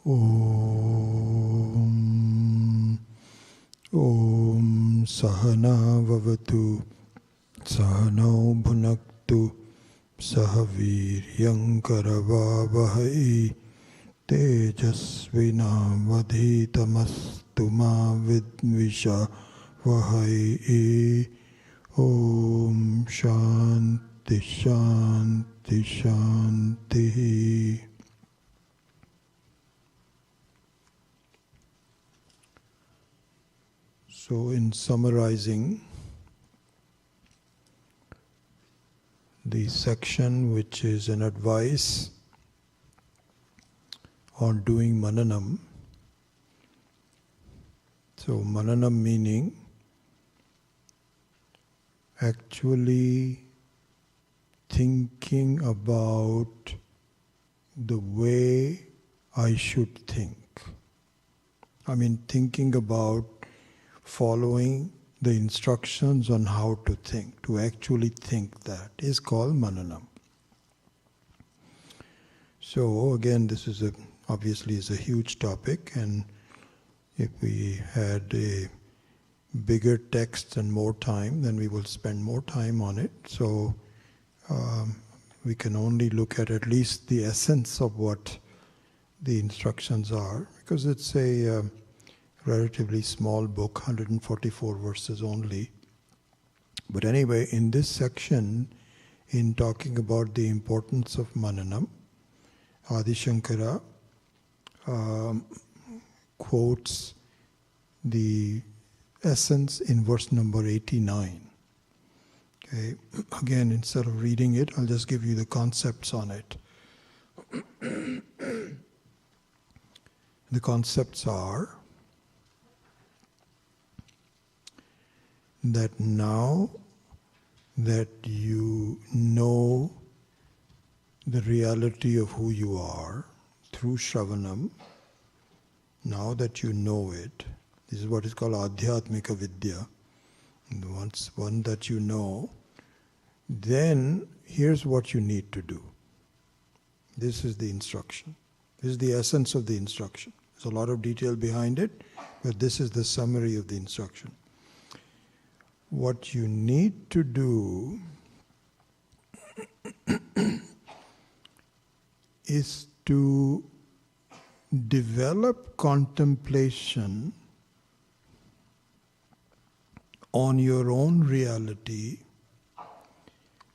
Om Om Sahana Vavatu Sahano Bhunaktu Sahaviryam Karavavahai Tejasvinavadhitamastu ma vidvisha vahai. Om Shanti Shanti Shanti. So, in summarizing the section which is an advice on doing mananam. So, mananam meaning actually thinking about the way I should think. I mean, thinking about following the instructions on how to think, to actually think, that is called mananam. So again, this is obviously is a huge topic, and if we had a bigger text and more time, then we will spend more time on it. So we can only look at least the essence of what the instructions are, because it's a relatively small book, 144 verses only. But anyway, in this section, in talking about the importance of mananam, Adi Sankara quotes the essence in verse number 89. Okay. Again, instead of reading it, I'll just give you the concepts on it. The concepts are that now that you know the reality of who you are through Shravanam, now that you know it, this is what is called Adhyatmika Vidya, and once one that you know, then here's what you need to do. This is the instruction. This is the essence of the instruction. There's a lot of detail behind it, but this is the summary of the instruction. What you need to do is to develop contemplation on your own reality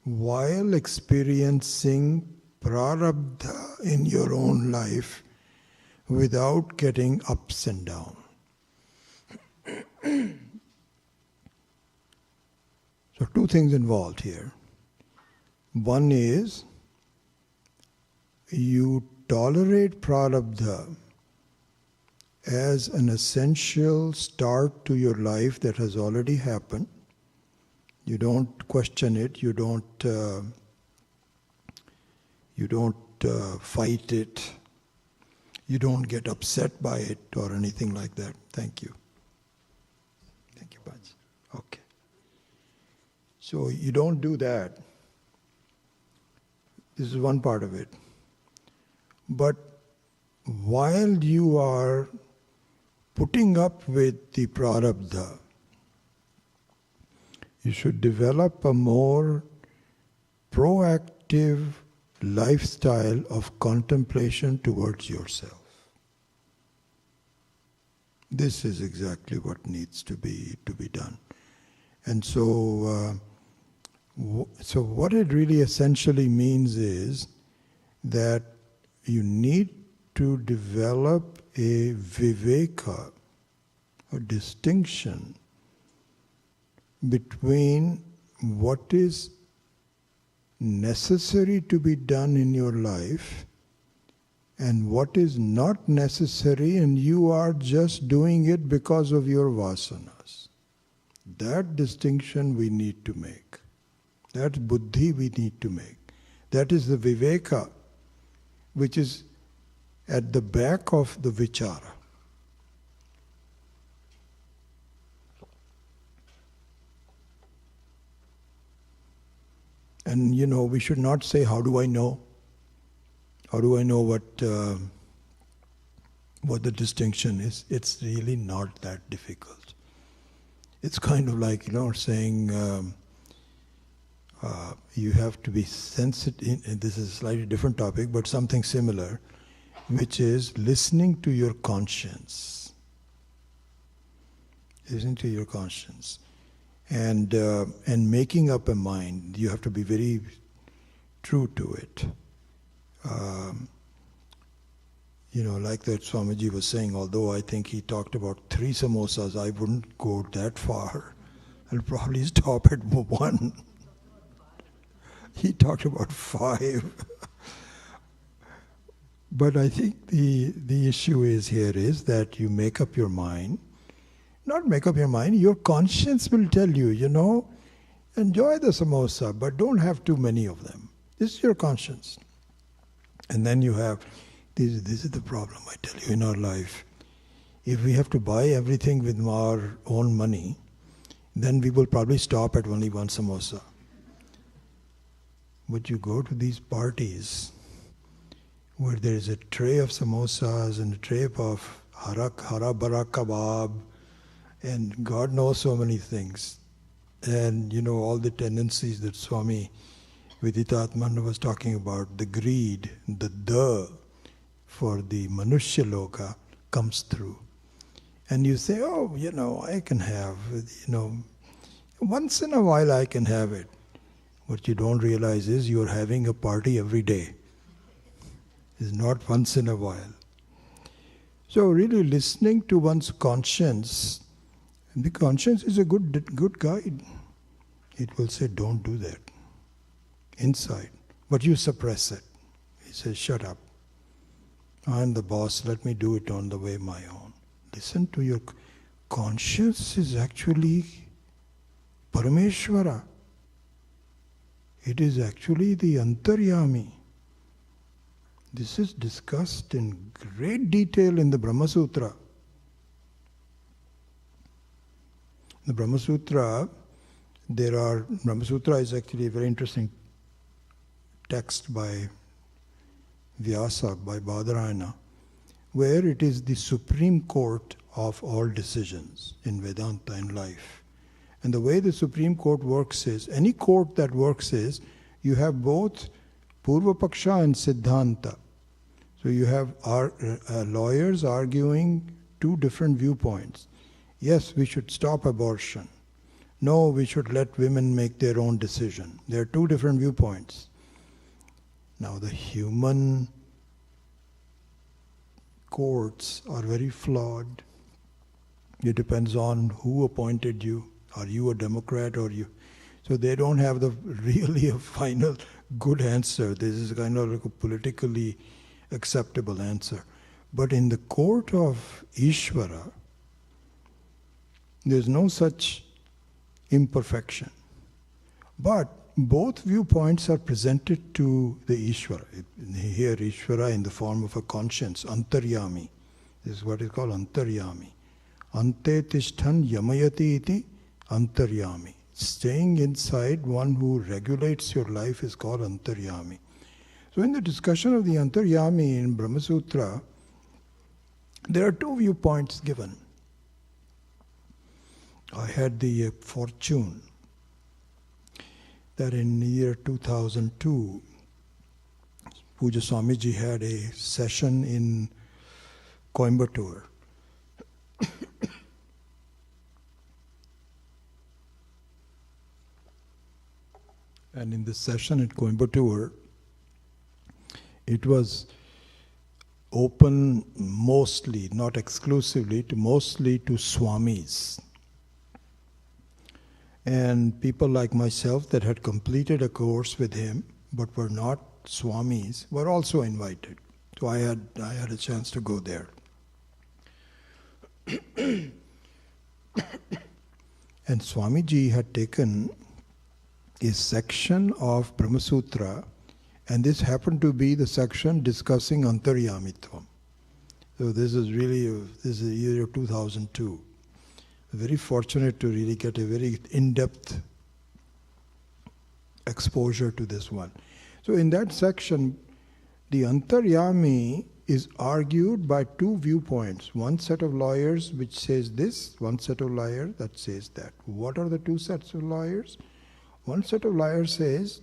while experiencing prarabdha in your own life without getting ups and downs. So two things involved here. One is you tolerate prarabdha as an essential start to your life that has already happened. You don't question it, you don't fight it, you don't get upset by it or anything like that. Thank you. Thank you, Baj. Okay. So you don't do that. This is one part of it. But while you are putting up with the prarabdha, you should develop a more proactive lifestyle of contemplation towards yourself. This is exactly what needs to be done. And so what it really essentially means is that you need to develop a viveka, a distinction between what is necessary to be done in your life and what is not necessary, and you are just doing it because of your vasanas. That distinction we need to make. That buddhi we need to make. That is the viveka, which is at the back of the vichara. And we should not say, how do I know? How do I know what what the distinction is. It's really not that difficult. It's kind of like, saying you have to be sensitive, and this is a slightly different topic, but something similar, which is listening to your conscience. Listening to your conscience. And making up a mind. You have to be very true to it. Like that Swamiji was saying, although I think he talked about 3 samosas, I wouldn't go that far. I'll probably stop at 1. He talked about 5. But I think the issue is that you make up your mind. Not make up your mind, your conscience will tell you, enjoy the samosa, but don't have too many of them. This is your conscience. And then you have, this is the problem, I tell you, in our life. If we have to buy everything with our own money, then we will probably stop at only 1 samosa. But you go to these parties where there is a tray of samosas and a tray of hara bara kebab, and God knows so many things. And all the tendencies that Swami Viditatmana was talking about, the greed, the for the Manushya Loka comes through. And you say, I can have, once in a while I can have it. What you don't realize is you're having a party every day. It's not once in a while. So really listening to one's conscience, the conscience is a good guide. It will say, don't do that. Inside. But you suppress it. It says, shut up. I'm the boss, let me do it on the way my own. Listen to your conscience is actually Parameshwara. It is actually the Antaryami. This is discussed in great detail in the Brahma Sutra. The Brahma Sutra, Brahma Sutra is actually a very interesting text by Vyasa, by Badarayana, where it is the Supreme Court of all decisions in Vedanta and life. And the way the Supreme Court works is, any court that works is, you have both Purva Paksha and Siddhanta. So you have lawyers arguing 2 different viewpoints. Yes, we should stop abortion. No, we should let women make their own decision. There are 2 different viewpoints. Now the human courts are very flawed. It depends on who appointed you. Are you a Democrat or you? So they don't have really a final good answer. This is kind of like a politically acceptable answer. But in the court of Ishvara, there's no such imperfection. But both viewpoints are presented to the Ishvara. Here Ishvara in the form of a conscience, Antaryami. This is what is called Antaryami. Ante tishthan yamayati iti Antaryami. Staying inside one who regulates your life is called Antaryami. So in the discussion of the Antaryami in Brahma Sutra, there are 2 viewpoints given. I had the fortune that in the year 2002, Puja Swamiji had a session in Coimbatore. And in this session at Coimbatore, it was open mostly, not exclusively, mostly to Swamis. And people like myself that had completed a course with him but were not Swamis were also invited. So I had a chance to go there. And Swamiji had taken a section of Brahma Sutra, and this happened to be the section discussing Antaryamitvam. So this is the year 2002. Very fortunate to really get a very in-depth exposure to this one. So in that section, the Antaryami is argued by two viewpoints. One set of lawyers which says this, one set of lawyers that says that. What are the two sets of lawyers? One set of lawyers says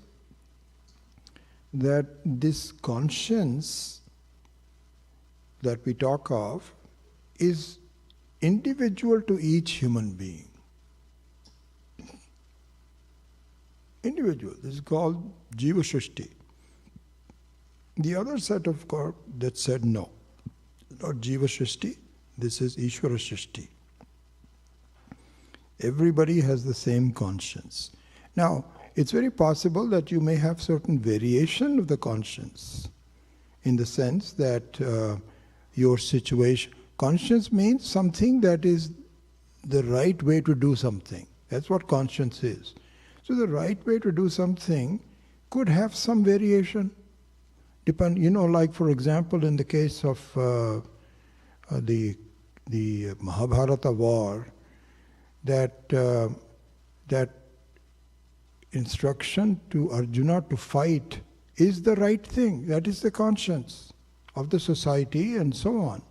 that this conscience that we talk of is individual to each human being. Individual. This is called Jiva Shrishti. The other set of court that said no, not Jiva Shrishti, this is Ishvara Shrishti. Everybody has the same conscience. Now, it's very possible that you may have certain variation of the conscience, in the sense that your situation, conscience means something that is the right way to do something. That's what conscience is. So the right way to do something could have some variation. Like for example, in the case of the Mahabharata war, that instruction to Arjuna to fight is the right thing. That is the conscience of the society and so on.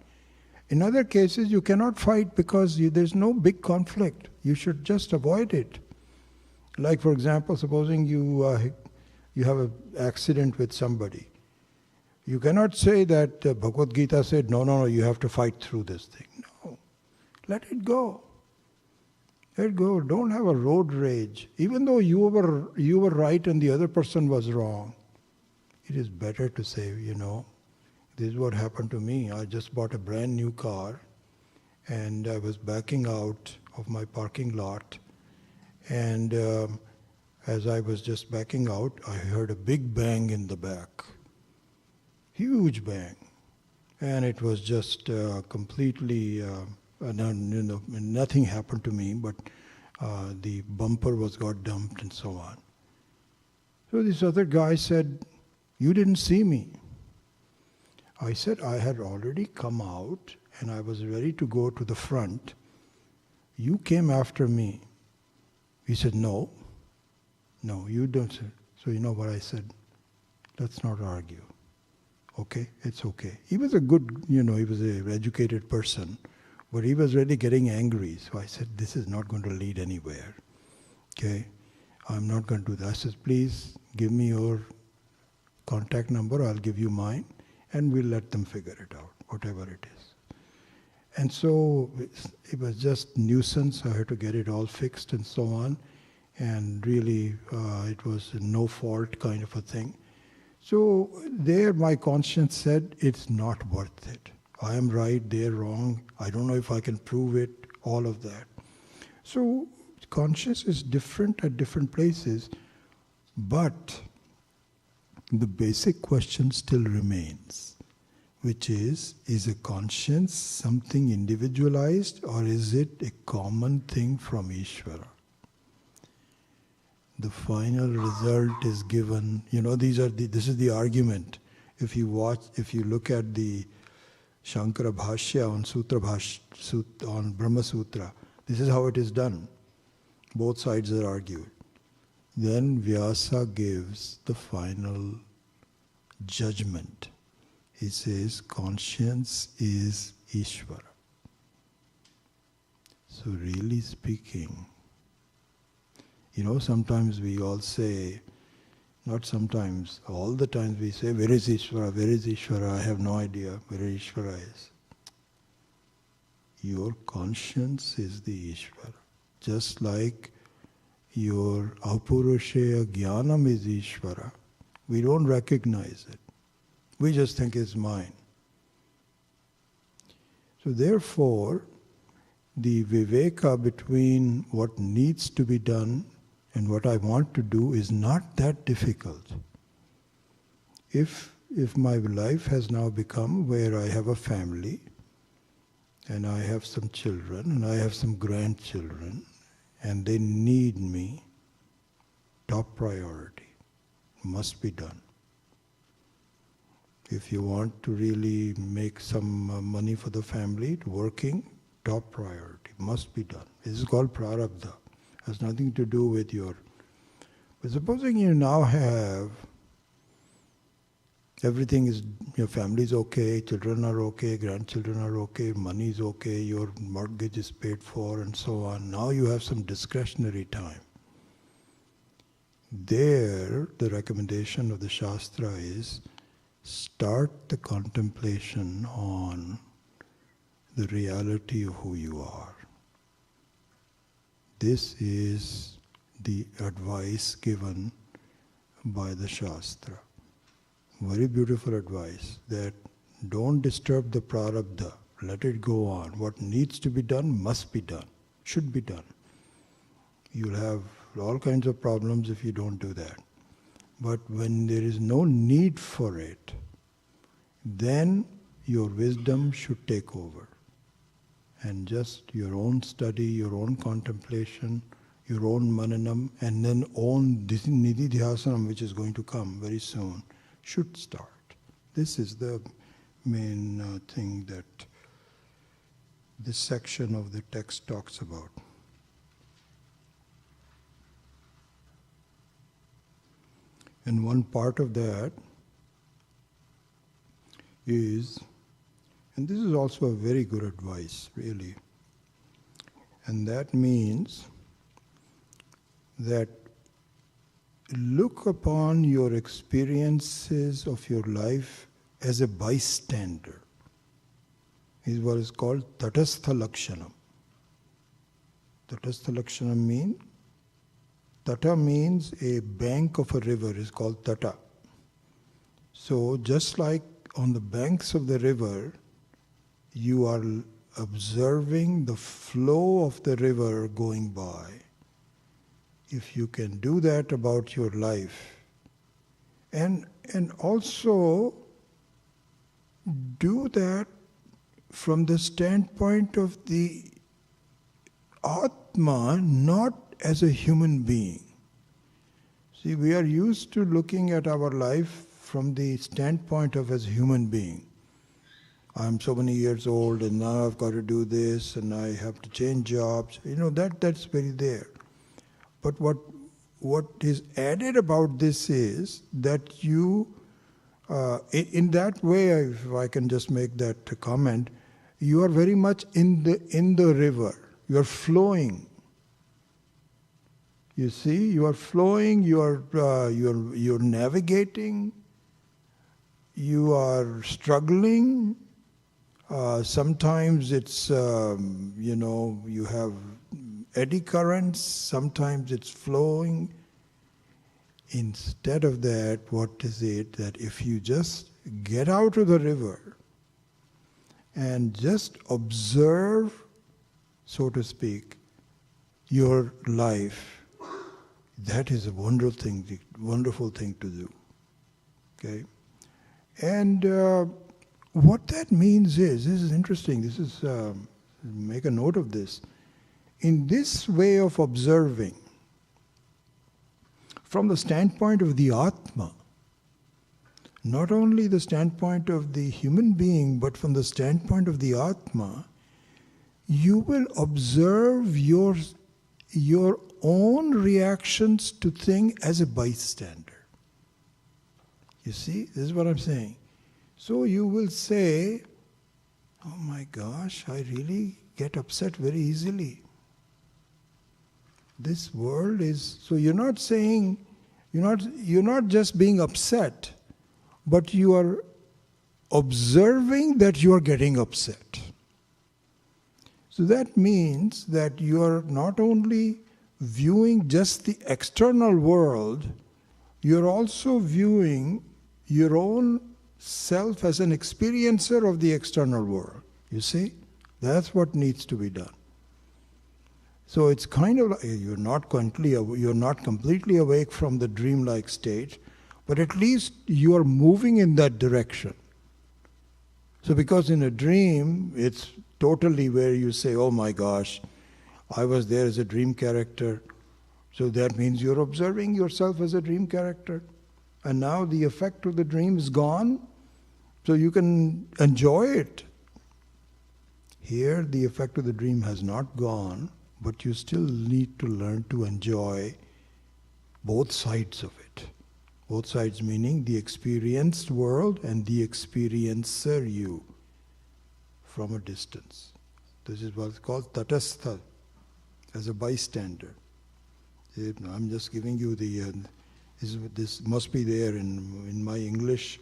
In other cases, you cannot fight because there's no big conflict. You should just avoid it. Like for example, supposing you have an accident with somebody. You cannot say that Bhagavad Gita said, no, you have to fight through this thing. No. Let it go. Let it go. Don't have a road rage. Even though you were right and the other person was wrong, it is better to say, this is what happened to me. I just bought a brand new car and I was backing out of my parking lot, and as I was just backing out, I heard a big bang in the back. Huge bang. And it was just completely, nothing happened to me, but the bumper got dumped and so on. So this other guy said, you didn't see me. I said, I had already come out and I was ready to go to the front. You came after me. He said, no, you don't. So you know what I said? Let's not argue. Okay, it's okay. He was a good, he was an educated person, but he was really getting angry. So I said, this is not going to lead anywhere. Okay, I'm not going to do that. I said, please give me your contact number, I'll give you mine, and we'll let them figure it out, whatever it is. And so it was just nuisance. I had to get it all fixed and so on. And really, it was a no fault kind of a thing. So there my conscience said, it's not worth it. I am right, they're wrong. I don't know if I can prove it, all of that. So conscience is different at different places, but the basic question still remains, which is a conscience something individualized or is it a common thing from Ishvara? The final result is given, this is the argument. If you look at the Shankara Bhashya on Brahma Sutra, this is how it is done. Both sides are argued. Then Vyasa gives the final judgment. He says, conscience is Ishvara. So really speaking, sometimes we all say, not sometimes, all the times we say, where is Ishvara? Where is Ishvara? I have no idea where Ishvara is. Your conscience is the Ishvara. Just like your Aparoksha Jnanam is Ishvara. We don't recognize it. We just think it's mine. So therefore, the viveka between what needs to be done and what I want to do is not that difficult. If my life has now become where I have a family, and I have some children, and I have some grandchildren, and they need me, top priority, must be done. If you want to really make some money for the family, working, top priority, must be done. This is called prarabdha. Has nothing to do with your... But supposing you now have Everything is, your family is okay, children are okay, grandchildren are okay, money is okay, your mortgage is paid for, and so on. Now you have some discretionary time. There, the recommendation of the Shastra is start the contemplation on the reality of who you are. This is the advice given by the Shastra. Very beautiful advice, that don't disturb the prarabdha, let it go on. What needs to be done must be done, should be done. You'll have all kinds of problems if you don't do that. But when there is no need for it, then your wisdom should take over. And just your own study, your own contemplation, your own mananam, and then own nididhyasanam, which is going to come very soon, should start. This is the main thing that this section of the text talks about. And one part of that is, and this is also a very good advice, really, and that means that look upon your experiences of your life as a bystander. Is what is called tatastha lakshanam. Tatastha lakshanam means, tata means a bank of a river is called tata. So just like on the banks of the river, you are observing the flow of the river going by. If you can do that about your life, and also do that from the standpoint of the Atma, not as a human being. See, we are used to looking at our life from the standpoint of as a human being. I'm so many years old and now I've got to do this and I have to change jobs. That's very there. But what is added about this is that you, in that way, if I can just make that comment, you are very much in the river. You are flowing. You see, you are flowing. You're navigating. You are struggling. Sometimes it's you have eddy currents, sometimes it's flowing. Instead of that, what is it? That if you just get out of the river and just observe, so to speak, your life, that is a wonderful thing to do. Okay? And what that means is, this is interesting, make a note of this. In this way of observing, from the standpoint of the Atma, not only the standpoint of the human being, but from the standpoint of the Atma, you will observe your own reactions to things as a bystander. You see, this is what I'm saying. So you will say, oh my gosh, I really get upset very easily. This world is, so you're not saying, you're not just being upset, but you are observing that you are getting upset. So that means that you are not only viewing just the external world, you're also viewing your own self as an experiencer of the external world. You see? That's what needs to be done. So it's kind of like you're not completely awake from the dreamlike state, but at least you are moving in that direction. So because in a dream, it's totally where you say, oh my gosh, I was there as a dream character. So that means you're observing yourself as a dream character. And now the effect of the dream is gone, so you can enjoy it. Here, the effect of the dream has not gone, but you still need to learn to enjoy both sides of it. Both sides meaning the experienced world and the experiencer you from a distance. This is what's called tatastha, as a bystander. I'm just giving you the, this must be there in my English.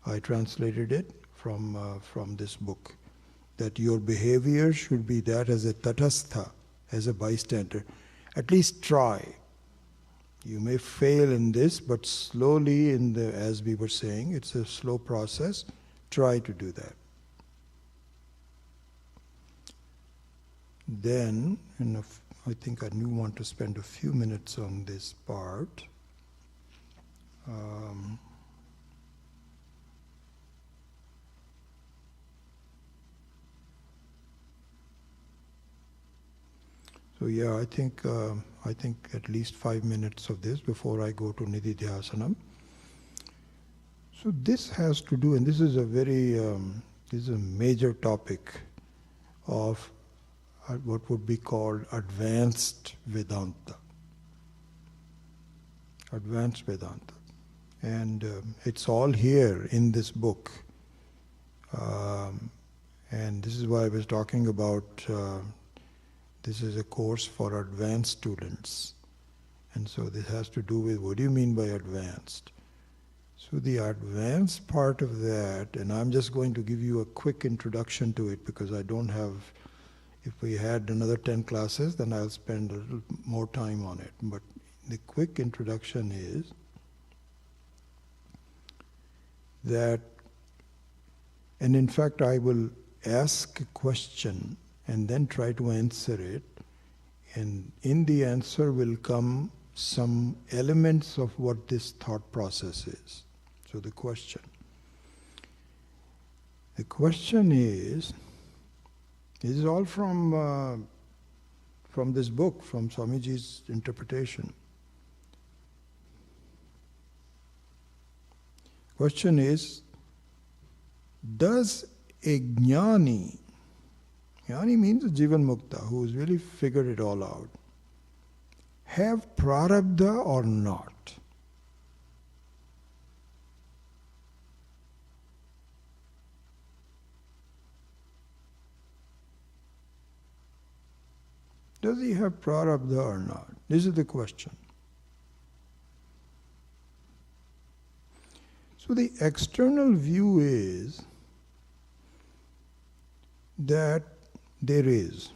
I translated it from this book, that your behavior should be that as a tatastha, as a bystander. At least try. You may fail in this, but slowly, as we were saying, it's a slow process. Try to do that. Then, I think I do want to spend a few minutes on this part. So yeah, I think at least 5 minutes of this before I go to Nididhyasanam. So this has to do, and this is a very, this is a major topic of what would be called advanced Vedanta. Advanced Vedanta. And it's all here in this book. And this is why I was talking about this is a course for advanced students. And so this has to do with what do you mean by advanced? So the advanced part of that, and I'm just going to give you a quick introduction to it because I don't have, if we had another 10 classes, then I'll spend a little more time on it. But the quick introduction is that, and in fact I will ask a question and then try to answer it, and in the answer will come some elements of what this thought process is. So the question is, this is all from this book, from Swamiji's interpretation. Question is, does a jnani means a jivan mukta, who has really figured it all out, have prarabdha or not? Does he have prarabdha or not? This is the question. So the external view is that there is,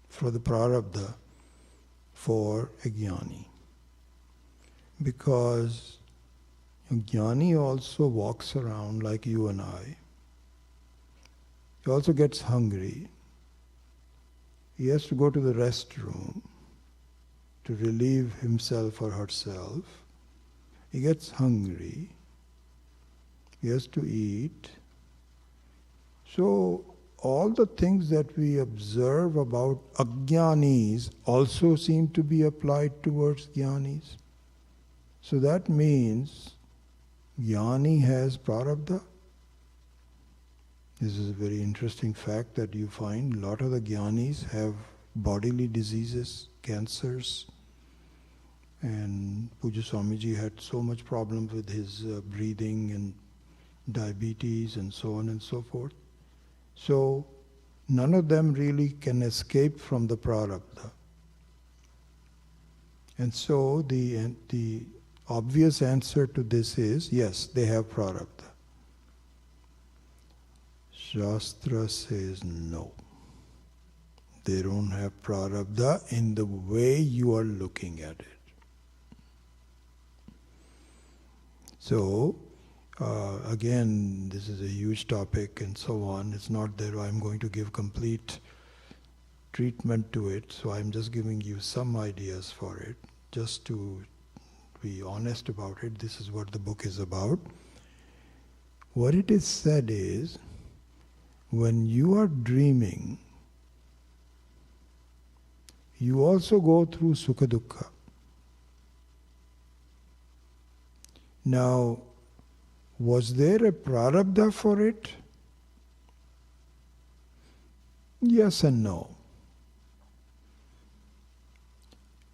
for the prarabdha, for a jnani. Because a jnani also walks around like you and I. He also gets hungry. He has to go to the restroom to relieve himself or herself. He gets hungry. He has to eat. So all the things that we observe about ajnanis also seem to be applied towards jnanis. So that means jnani has prarabdha. This is a very interesting fact that you find a lot of the jnanis have bodily diseases, cancers, and Puja Swamiji had so much problems with his breathing and diabetes and so on and so forth. So none of them really can escape from the prarabdha. And so the obvious answer to this is, yes, they have prarabdha. Shastra says no. They don't have prarabdha in the way you are looking at it. So, again, this is a huge topic and so on. It's not that I'm going to give complete treatment to it, so I'm just giving you some ideas for it, just to be honest about it. This is what the book is about. What it is said is, when you are dreaming, you also go through sukha dukkha. Now, was there a prarabdha for it? Yes and no.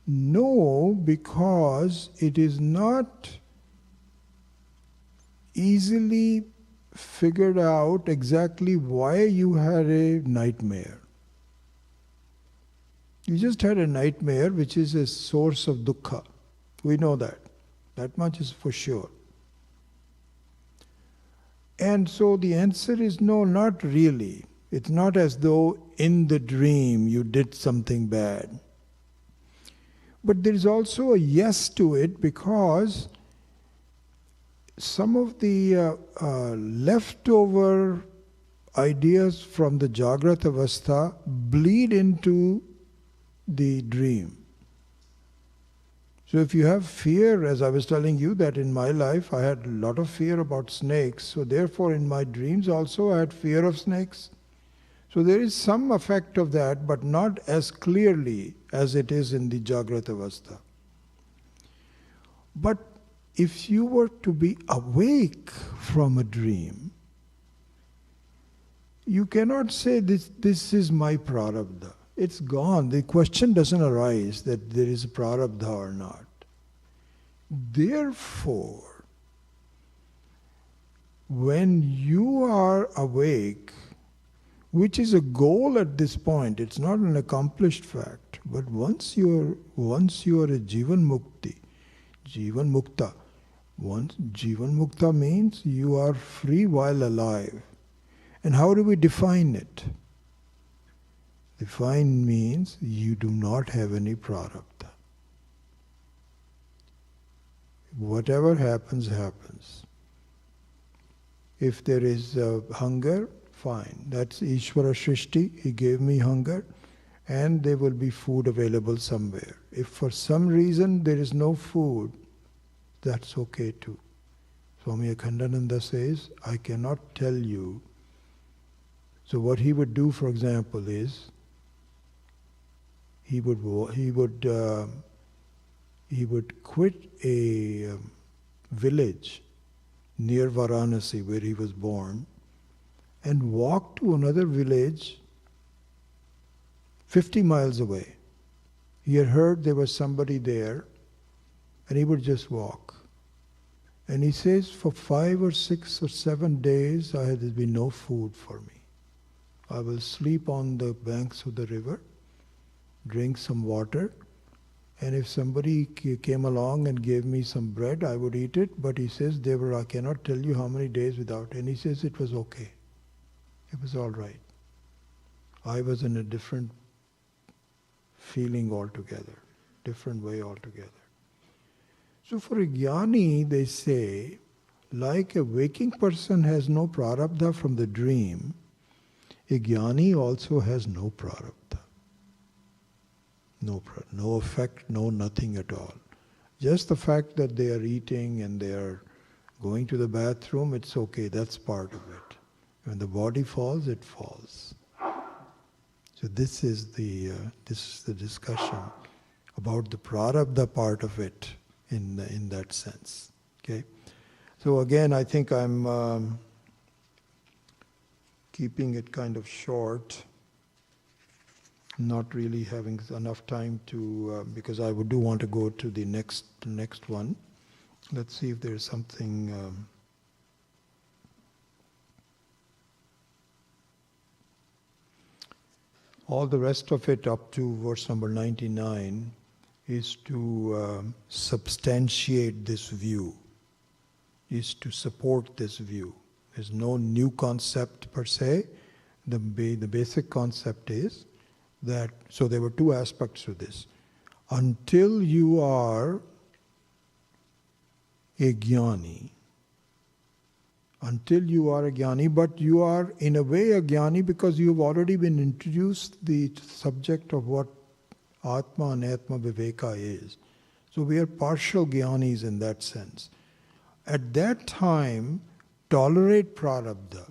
No, because it is not easily figured out exactly why you had a nightmare. You just had a nightmare which is a source of dukkha. We know that. That much is for sure. And so the answer is no, not really. It's not as though in the dream you did something bad. But there is also a yes to it, because some of the leftover ideas from the Jagrata Avastha bleed into the dream. So if you have fear, as I was telling you that in my life I had a lot of fear about snakes, so therefore in my dreams also I had fear of snakes. So there is some effect of that, but not as clearly as it is in the Jagrata Avastha. But if you were to be awake from a dream, you cannot say this is my prarabdha. It's gone. The question doesn't arise that there is a prarabdha or not. Therefore, when you are awake, which is a goal at this point, it's not an accomplished fact, but once you are a Jivan Mukta, once Jivan Mukta means you are free while alive. And how do we define it? Define means you do not have any prarabdha. Whatever happens, happens. If there is hunger, fine. That's Ishvara Shrishti. He gave me hunger, and there will be food available somewhere. If for some reason there is no food, that's okay too. Swami Akhandananda says, I cannot tell you. So what he would do, for example, is he would quit a village near Varanasi where he was born and walk to another village 50 miles away. He had heard there was somebody there, and he would just walk. And he says, for 5 or 6 or 7 days, there has been no food for me. I will sleep on the banks of the river, drink some water, and if somebody came along and gave me some bread, I would eat it. But he says, I cannot tell you how many days without. And he says it was okay. It was all right. I was in a different feeling altogether, different way altogether. So for a jnani, they say, like a waking person has no prarabdha from the dream, a jnani also has no prarabdha. No effect, no nothing at all. Just the fact that they are eating and they are going to the bathroom, it's okay, that's part of it. When the body falls, it falls. So this is the discussion about the prarabdha part of it in that sense. Okay. So again, I think I'm keeping it kind of short, not really having enough time to because I do want to go to the next one. Let's see if there's something. All the rest of it up to verse number 99 is to substantiate this view, is to support this view. There's no new concept per se. The basic concept is that, so there were two aspects to this. Until you are a jnani, but you are in a way a jnani because you've already been introduced the subject of what Atma and Atma Viveka is. So we are partial jnanis in that sense. At that time, tolerate prarabdha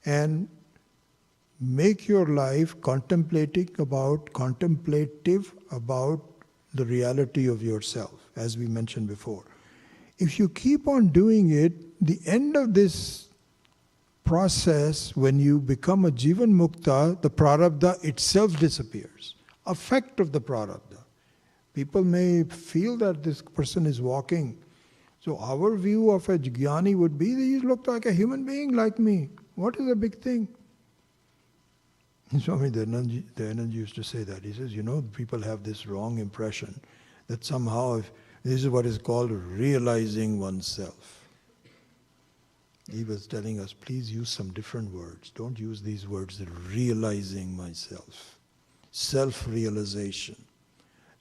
and make your life contemplative about the reality of yourself, as we mentioned before. If you keep on doing it, the end of this process, when you become a Jivan Mukta, the prarabdha itself disappears. Effect of the prarabdha. People may feel that this person is walking, So our view of a jnani would be, he looked like a human being like me. What is a big thing? Swami Dayananda used to say that. He says, people have this wrong impression that somehow this is what is called realizing oneself. He was telling us, please use some different words. Don't use these words, realizing myself. Self-realization.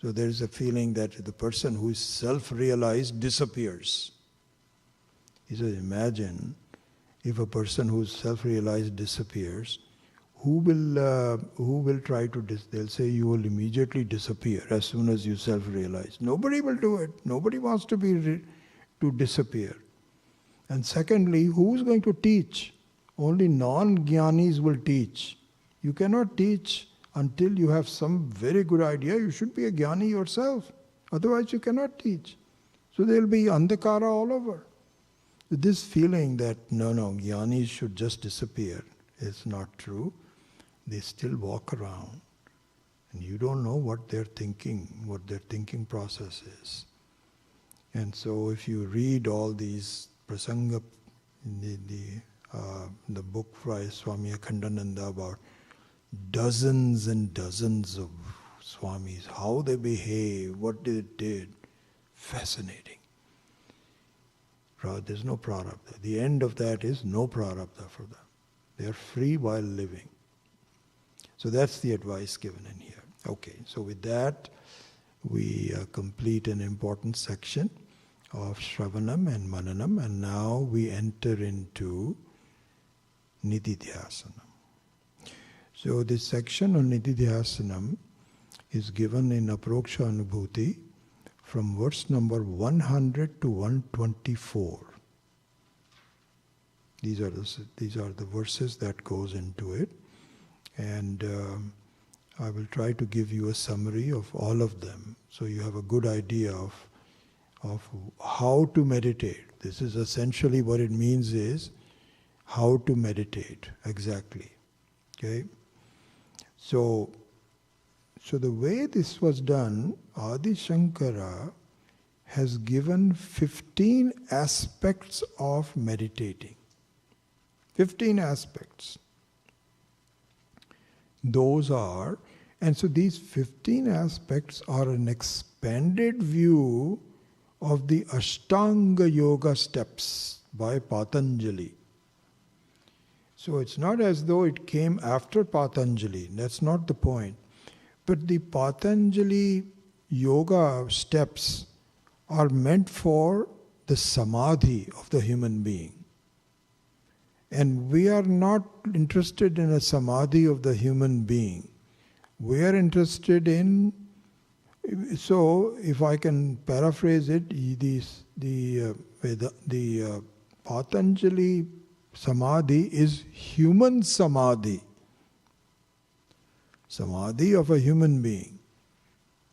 So there is a feeling that the person who is self-realized disappears. He says, imagine if a person who is self-realized disappears, who will try to, they'll say you will immediately disappear as soon as you self-realize. Nobody will do it. Nobody wants to disappear. And secondly, who's going to teach? Only non-jnanis will teach. You cannot teach until you have some very good idea. You should be a jnani yourself. Otherwise you cannot teach. So there will be andhakara all over. This feeling that no, jnanis should just disappear is not true. They still walk around. And you don't know what they're thinking, what their thinking process is. And so if you read all these prasanga, the book by Swami Akhandananda about dozens and dozens of Swamis, how they behave, what they did, fascinating. There's no prarabdha. The end of that is no prarabdha for them. They are free while living. So that's the advice given in here. Okay, so with that, we complete an important section of Shravanam and Mananam, and now we enter into Nididhyasanam. So this section on Nididhyasanam is given in Aparokshanubhuti from verse number 100 to 124. These are the verses that goes into it, and I will try to give you a summary of all of them, so you have a good idea of how to meditate. This is essentially what it means is how to meditate exactly. Okay. So the way this was done, Adi Sankara has given 15 aspects of meditating. 15 aspects. Those are, and so these 15 aspects are an expanded view of the Ashtanga Yoga steps by Patanjali. So it's not as though it came after Patanjali, that's not the point. But the Patanjali yoga steps are meant for the samadhi of the human being. And we are not interested in a samadhi of the human being. We are interested in, so if I can paraphrase it, the Patanjali samadhi is human samadhi. Samadhi of a human being.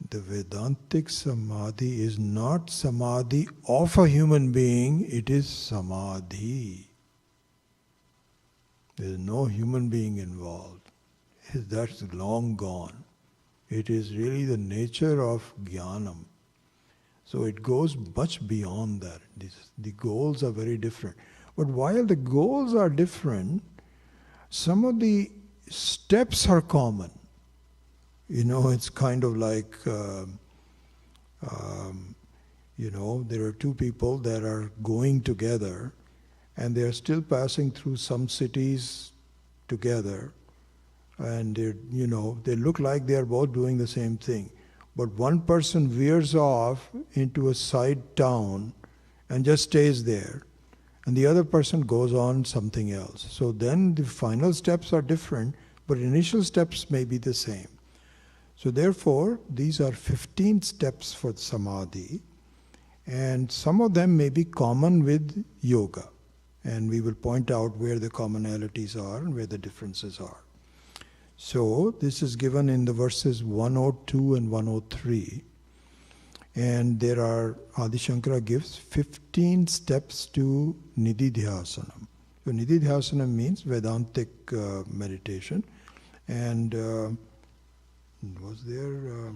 The Vedantic samadhi is not samadhi of a human being, it is samadhi. There is no human being involved. That's long gone. It is really the nature of jnanam. So it goes much beyond that. The goals are very different. But while the goals are different, some of the steps are common. It's kind of like, there are two people that are going together and they are still passing through some cities together, and they look like they are both doing the same thing. But one person veers off into a side town and just stays there, and the other person goes on something else. So then the final steps are different, but initial steps may be the same. So therefore, these are 15 steps for samadhi, and some of them may be common with yoga. And we will point out where the commonalities are and where the differences are. So this is given in the verses 102 and 103. And there are, Adi Shankara gives 15 steps to Nididhyasanam. So Nididhyasanam means Vedantic meditation. And was there,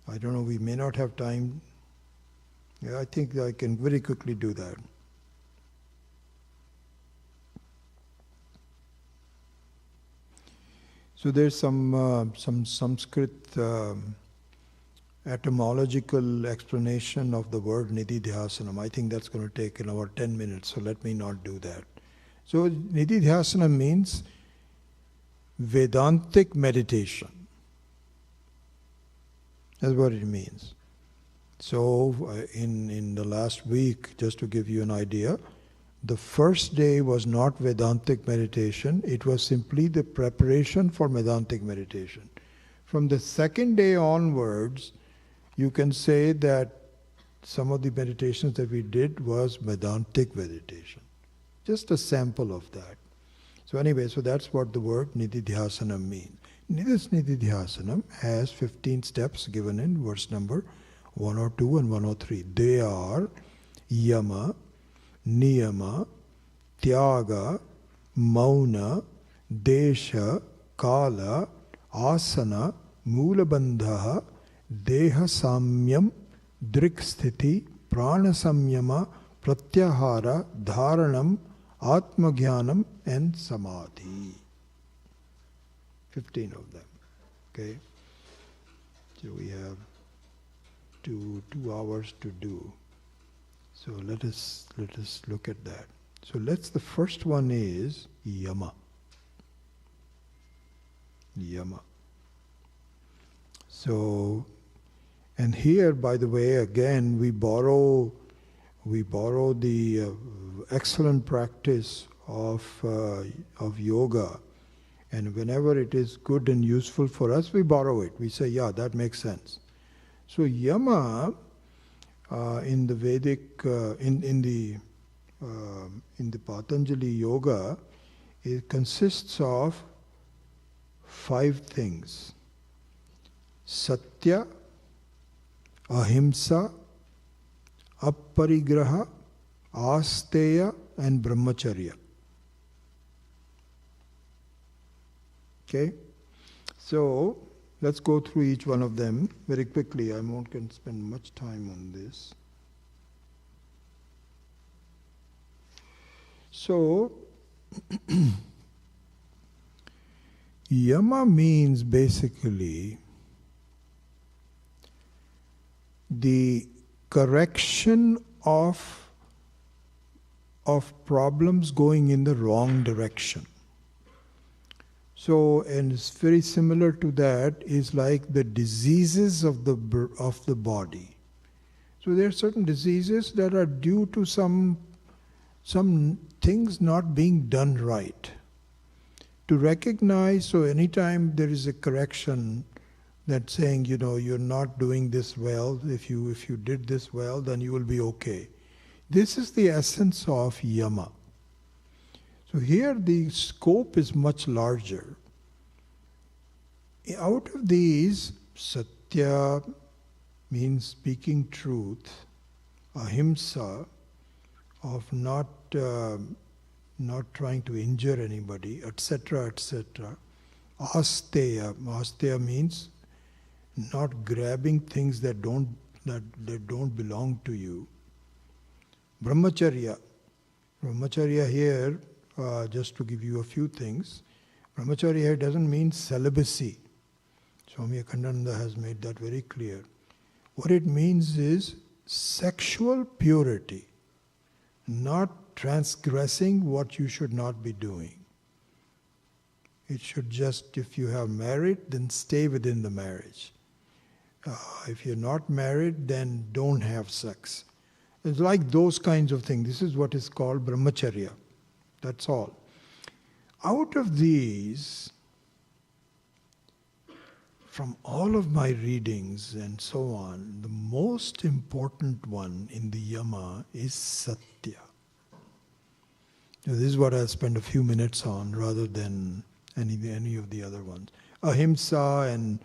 I don't know, we may not have time. Yeah, I think I can very quickly do that. So there's some Sanskrit etymological explanation of the word nididhyasanam. I think that's going to take about 10 minutes, so let me not do that. So nididhyasanam means Vedantic meditation. That's what it means. So in the last week, just to give you an idea, the first day was not Vedantic meditation, it was simply the preparation for Vedantic meditation. From the second day onwards, you can say that some of the meditations that we did was Vedantic meditation. Just a sample of that. So anyway, so that's what the word nididhyasanam means. This nididhyasanam has 15 steps given in verse number 102 and 103. They are yama, niyama, tyaga, mauna, desha, kala, asana, mulabandha, deha samyam, driksthiti, prana samyama, pratyahara, dharanam, atmagyanam and samadhi. 15 of them. Okay? So we have two hours to do. So let us look at that. So the first one is yama. Yama. So, and here, by the way, again we borrow the excellent practice of yoga, and whenever it is good and useful for us, we borrow it. We say, yeah, that makes sense. So yama in the Vedic, in the Patanjali yoga, it consists of 5 things: satya, ahimsa, aparigraha, asteya and brahmacharya. Okay? So let's go through each one of them very quickly. I won't can spend much time on this. So yama means basically the correction of problems going in the wrong direction. So, and it's very similar to that is like the diseases of the body. So there are certain diseases that are due to some things not being done right. To recognize, so anytime there is a correction that's saying, you're not doing this well, if you did this well, then you will be okay. This is the essence of yama. So here the scope is much larger. Out of these, satya means speaking truth, ahimsa, of not trying to injure anybody, etc., etc. Asteya means not grabbing things that don't belong to you. Brahmacharya here, just to give you a few things, brahmacharya here doesn't mean celibacy. Swami Akhandananda has made that very clear. What it means is sexual purity, not transgressing what you should not be doing. It should just, if you have married, then stay within the marriage. If you're not married, then don't have sex. It's like those kinds of things. This is what is called brahmacharya. That's all. Out of these, from all of my readings and so on, the most important one in the yama is satya. Now, this is what I'll spend a few minutes on rather than any of the other ones. Ahimsa and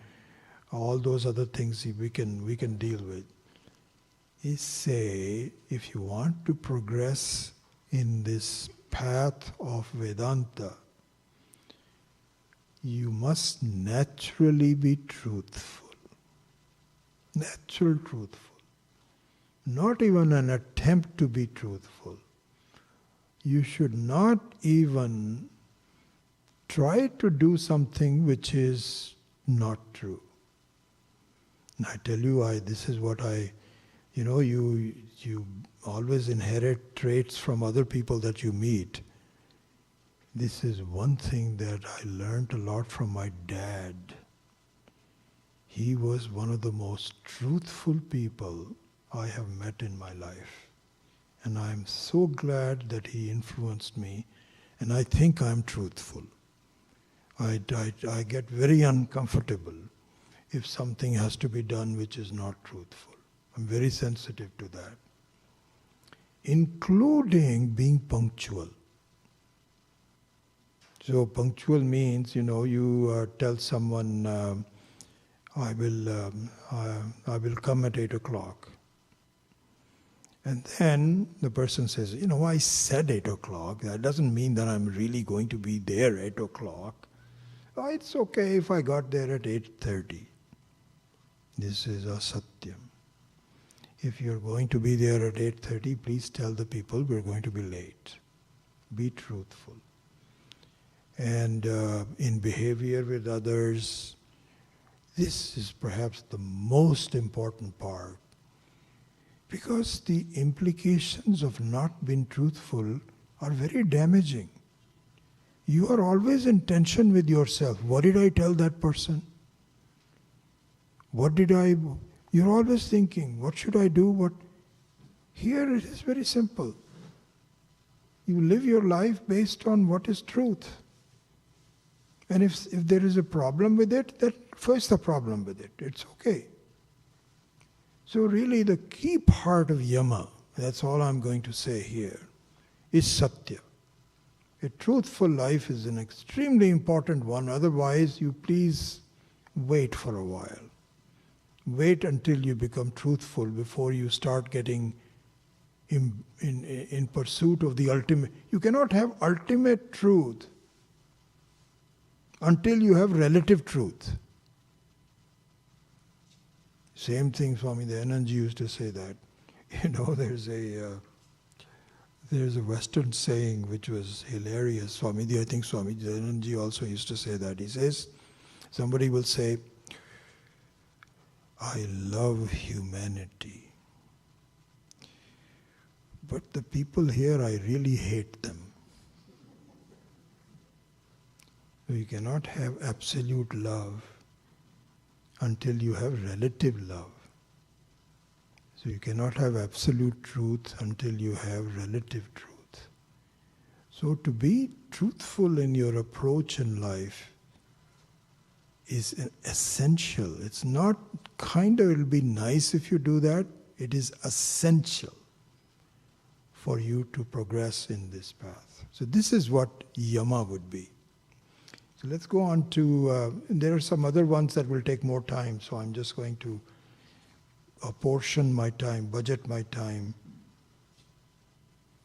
all those other things we can deal with. Is say, if you want to progress in this path of Vedanta, you must naturally be truthful. Natural truthful. not even an attempt to be truthful. You should not even try to do something which is not true. And I tell you, this is what you always inherit traits from other people that you meet. This is one thing that I learned a lot from my dad. He was one of the most truthful people I have met in my life. And I am so glad that he influenced me, and I think I'm truthful. I get very uncomfortable if something has to be done which is not truthful. I'm very sensitive to that. Including being punctual. So punctual means, you tell someone, I will come at 8 o'clock. And then the person says, I said 8 o'clock. That doesn't mean that I'm really going to be there at 8 o'clock. Oh, it's okay if I got there at 8:30. This is asatyam. If you're going to be there at 8:30, please tell the people we're going to be late. Be truthful. And in behavior with others, this is perhaps the most important part. Because the implications of not being truthful are very damaging. You are always in tension with yourself. What did I tell that person? You're always thinking, what should I do? Here it is very simple. You live your life based on what is truth. And if there is a problem with it, then face the problem with it. It's okay. So really the key part of yama, that's all I'm going to say here, is satya. A truthful life is an extremely important one. Otherwise, you please wait for a while. Wait until you become truthful before you start getting in pursuit of the ultimate. You cannot have ultimate truth until you have relative truth. Same thing Swami Dayananda used to say that. There's a Western saying which was hilarious. I think Swami Dayananda also used to say that. He says, somebody will say, I love humanity. But the people here, I really hate them. So you cannot have absolute love until you have relative love. So you cannot have absolute truth until you have relative truth. So to be truthful in your approach in life is essential. It's not it'll be nice if you do that. It is essential for you to progress in this path. So this is what yama would be. So let's go on to, there are some other ones that will take more time, so I'm just going to apportion my time, budget my time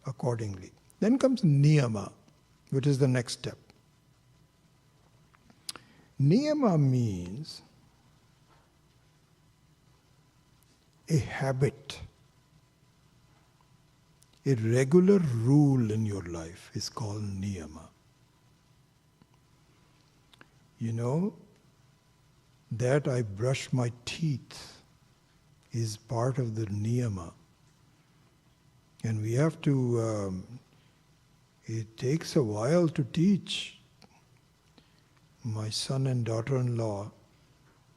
accordingly. Then comes niyama, which is the next step. Niyama means a habit, a regular rule in your life is called niyama. That I brush my teeth is part of the niyama. And we have to, it takes a while to teach. My son and daughter-in-law,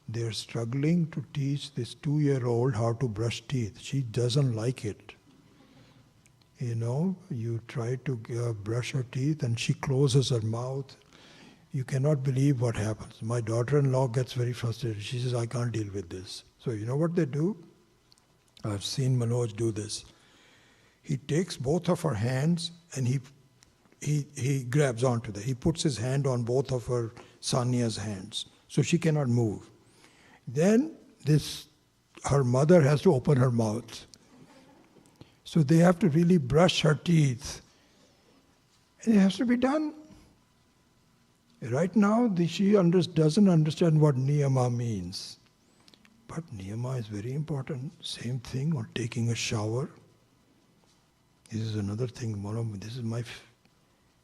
they're struggling to teach this 2-year-old how to brush teeth. She doesn't like it. You try to brush her teeth and she closes her mouth. You cannot believe what happens. My daughter-in-law gets very frustrated. She says, I can't deal with this. So you know what they do? I've seen Manoj do this. He takes both of her hands and he grabs onto them. He puts his hand on both of her Sania's hands, so she cannot move. Then her mother has to open her mouth. So they have to really brush her teeth. And it has to be done. Right now, she doesn't understand what niyama means. But niyama is very important. Same thing on taking a shower. This is another thing. This is my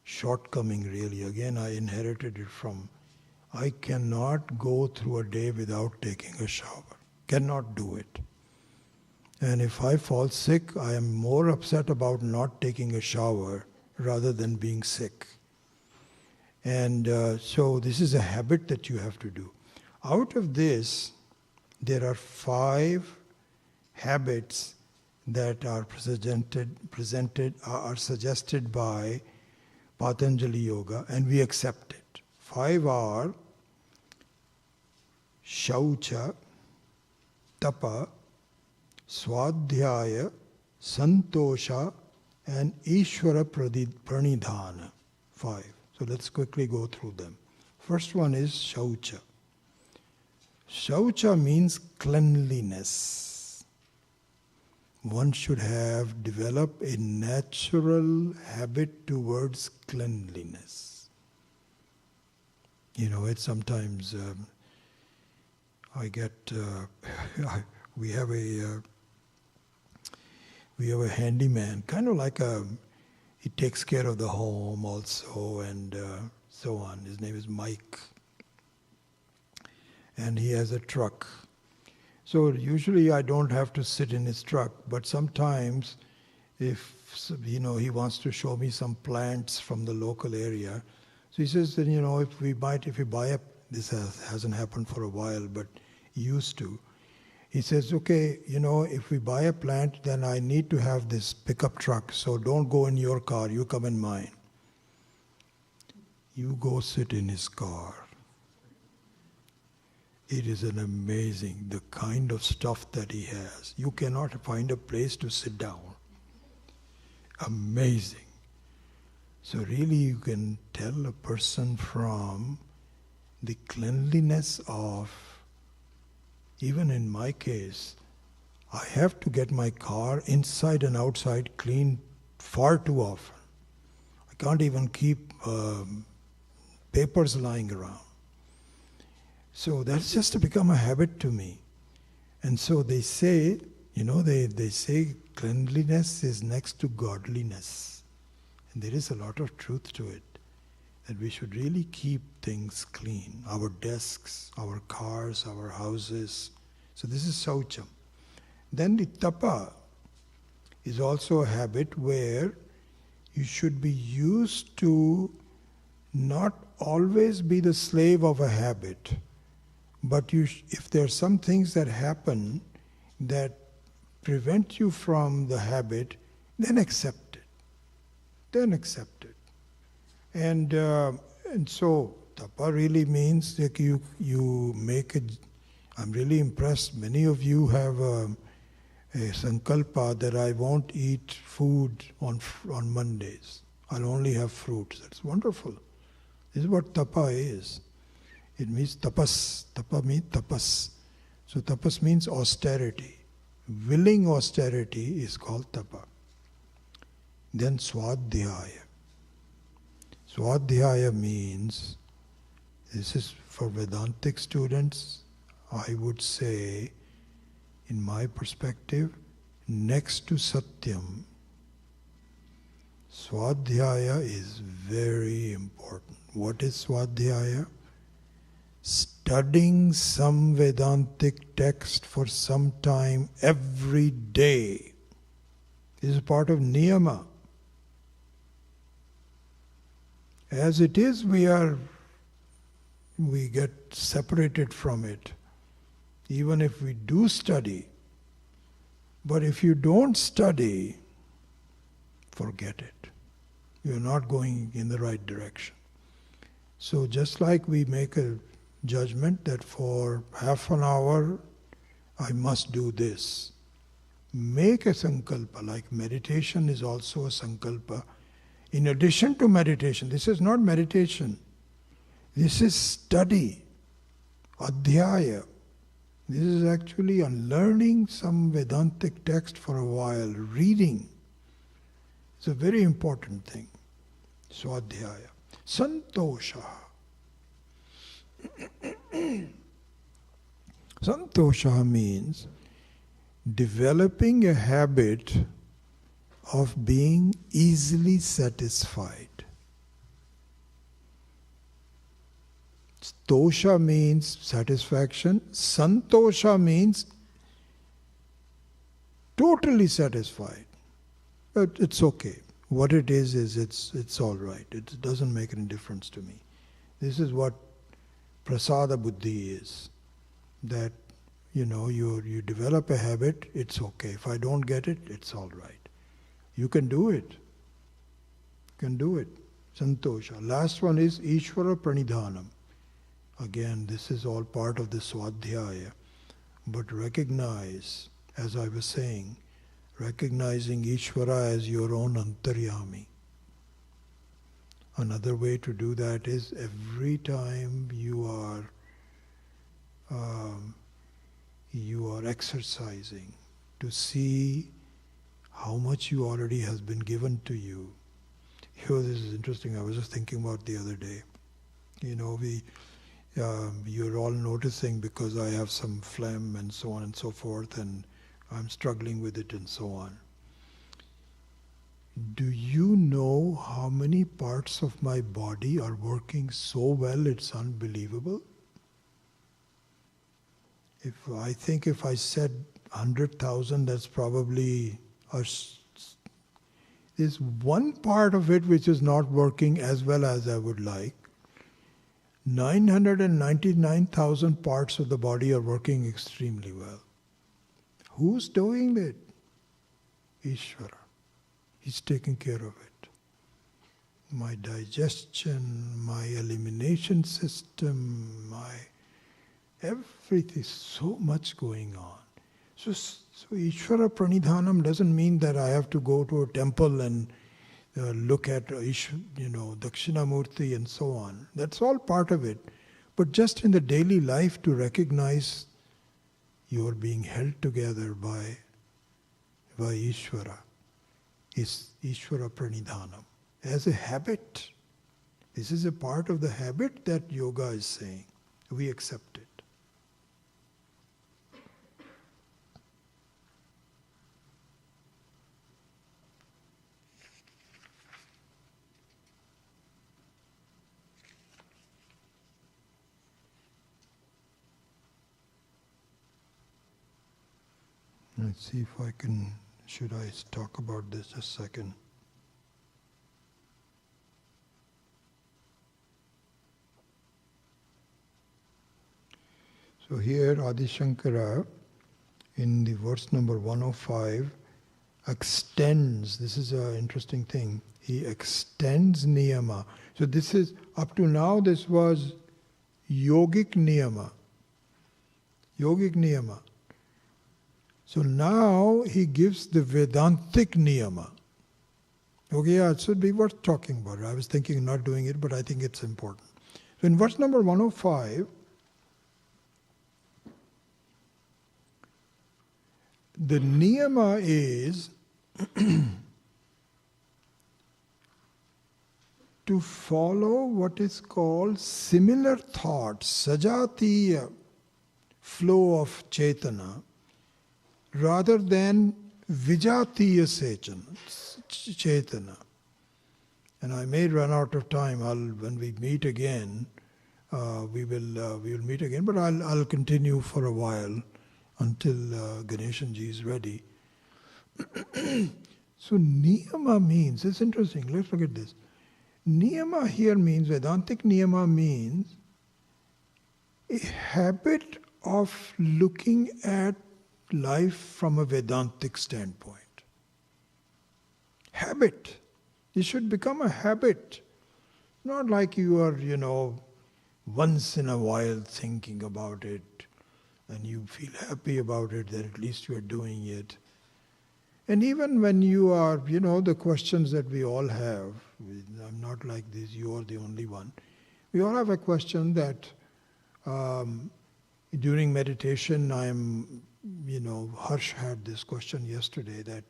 shortcoming really. Again, I inherited it from. I cannot go through a day without taking a shower. Cannot do it. And if I fall sick, I am more upset about not taking a shower rather than being sick. And so this is a habit that you have to do. Out of this, there are 5 habits that are are suggested by Patanjali Yoga, and we accept it. 5 are Shaucha, Tapa, Swadhyaya, Santosha, and Ishvara Pranidhana. 5. So let's quickly go through them. First one is Shaucha. Shaucha means cleanliness. One should have developed a natural habit towards cleanliness. You know, it's sometimes I get we have a handyman, kind of like he takes care of the home also and so on. His name is Mike. And he has a truck. So usually I don't have to sit in his truck, but sometimes if he wants to show me some plants from the local area, so he says that if we buy this hasn't happened for a while, but he used to. He says, okay, if we buy a plant, then I need to have this pickup truck, so don't go in your car, you come in mine. You go sit in his car. It is an amazing, the kind of stuff that he has. You cannot find a place to sit down. Amazing. So really you can tell a person from the cleanliness of, even in my case, I have to get my car inside and outside cleaned far too often. I can't even keep papers lying around. So that's just become a habit to me. And so they say, they say cleanliness is next to godliness. And there is a lot of truth to it, that we should really keep things clean. Our desks, our cars, our houses. So this is Saucham. Then the Tapa is also a habit where you should be used to not always be the slave of a habit. But if there are some things that happen that prevent you from the habit, then accept it. Then accept it. And so Tapa really means that you make a. I'm really impressed. Many of you have a sankalpa that I won't eat food on Mondays. I'll only have fruits. That's wonderful. This is what Tapa is. It means tapas. Tapa means tapas. So tapas means austerity. Willing austerity is called tapa. Then swadhyaya. Swadhyaya means, this is for Vedantic students, I would say, in my perspective, next to satyam, swadhyaya is very important. What is swadhyaya? Studying some Vedantic text for some time every day is part of niyama. As it is, we get separated from it, even if we do study. But if you don't study, forget it. You're not going in the right direction. So just like we make a judgment that for half an hour I must do this. Make a sankalpa, like meditation is also a sankalpa. In addition to meditation, this is not meditation. This is study, adhyaya. This is actually learning some Vedantic text for a while, reading. It's a very important thing. Swadhyaya. Santosha. Santosha means developing a habit of being easily satisfied. Tosha means satisfaction. Santosha means totally satisfied. But it's okay. What it is it's all right. It doesn't make any difference to me. This is what prasada buddhi is. That, you develop a habit, it's okay. If I don't get it, it's all right. You can do it. You can do it. Santosha. Last one is Ishvara Pranidhanam. Again, this is all part of the Swadhyaya. But recognize, as I was saying, recognizing Ishvara as your own Antaryami. Another way to do that is every time you are exercising, to see how much you already has been given to you. This is interesting. I was just thinking about the other day. You're all noticing because I have some phlegm and so on and so forth, and I'm struggling with it and so on. Do you know how many parts of my body are working so well it's unbelievable? If I said 100,000, that's probably there's one part of it which is not working as well as I would like. 999,000 parts of the body are working extremely well. Who's doing it? Ishvara. He's taking care of it. My digestion, my elimination system, everything, so much going on. So Ishvara Pranidhanam doesn't mean that I have to go to a temple and look at Dakshinamurti and so on. That's all part of it. But just in the daily life to recognize you are being held together by Ishvara is Ishvara Pranidhanam. As a habit. This is a part of the habit that yoga is saying. We accept it. Let's see if I can, should I talk about this just a second? So here Adi Sankara, in the verse number 105, extends, this is an interesting thing, he extends niyama. So this is, up to now this was yogic niyama. Yogic niyama. So now he gives the Vedantic niyama. Okay, yeah, it should be worth talking about. I was thinking of not doing it, but I think it's important. So in verse number 105, the niyama is to follow what is called similar thoughts, sajatiya flow of Chaitana, rather than vijatiya Chaitana. And I may run out of time. When we meet again, we will meet again. But I'll continue for a while until Ganeshanji is ready. So niyama means, it's interesting. Let's look at this. Niyama here means, Vedantic niyama means a habit of looking at life from a Vedantic standpoint. Habit. It should become a habit. Not like you are, once in a while thinking about it and you feel happy about it, that at least you are doing it. And even when you are, the questions that we all have, I'm not like this, you are the only one. We all have a question that during meditation, Harsh had this question yesterday that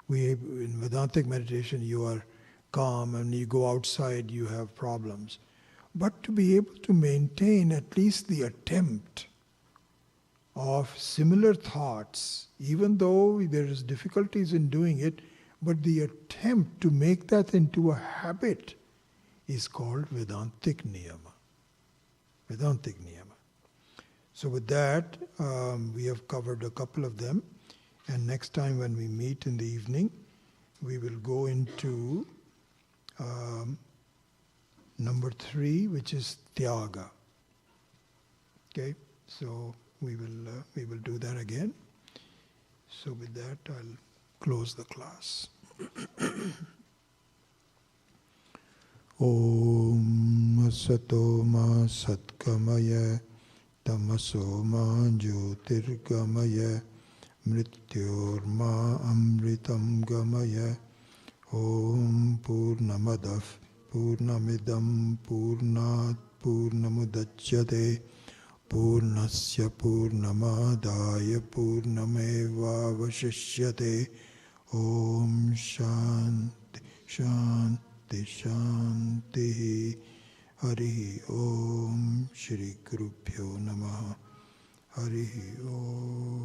in Vedantic meditation you are calm and you go outside you have problems. But to be able to maintain at least the attempt of similar thoughts, even though there is difficulties in doing it, but the attempt to make that into a habit is called Vedantic Niyama. Vedantic Niyama. So with that, we have covered a couple of them, and next time when we meet in the evening, we will go into number 3, which is Tyaga. Okay, so we will do that again. So with that, I'll close the class. Om Asato Ma Satkamaya Tamaso Ma Jyotirgamaya Mrityor Ma Amritam Gamaya Om Purnamadav Purnamidam Purnat Purnamudachyate Purnasya Purnamadaya Purnameva Vashishyate Om Shanti Shanti Shanti Hari Om Shri Gurubhyo Namaha Hari Om